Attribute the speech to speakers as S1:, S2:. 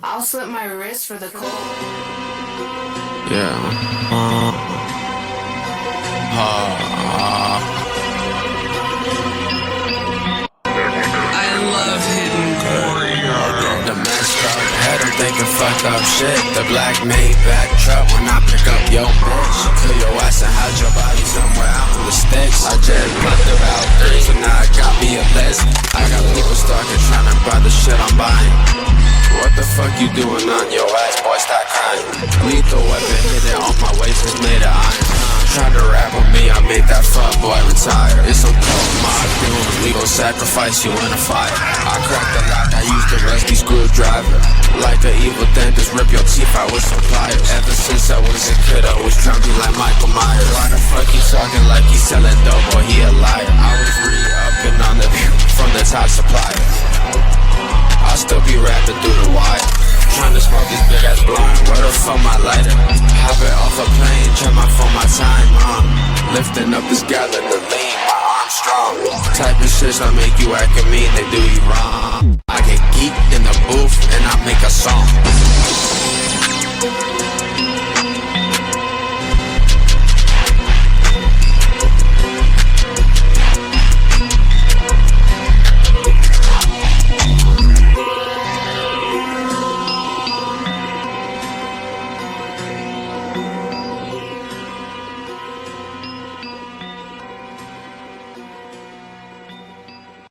S1: I'll slit my wrist for the cold.
S2: Yeah.
S3: I love hitting corn.
S2: The messed up head, I'm thinking fucked up shit. The black Maybach truck when I pick up your bitch. Kill your ass and hide your body somewhere out in the sticks. I just plucked about 3, so now I got me a list. I got people stalking trying to buy the shit I'm buying. What the fuck you doing on your ass, boy? Stop crying. Lethal weapon hidden on my waist is made of iron. Try to rap on me, I made that fuck boy retire. It's some cold mob doing, we gon' sacrifice you in a fire. I cracked the lock, I used the rusty screwdriver. Like an evil dentist, rip your teeth out with some pliers. Ever since I was a kid, I was trying to be like Michael Myers. Why the fuck he talking like he selling dope, boy, he a liar. I was re-upping on the from the top supplier. I'll still be rapping through the wire. Tryna smoke this big ass blunt, where the fuck my lighter? Hopping off a plane, check my phone, my time, lifting up this gallon of lean, my arm strong. Type of shit that make you act mean, they do you wrong. I get geek in the booth and I make a song.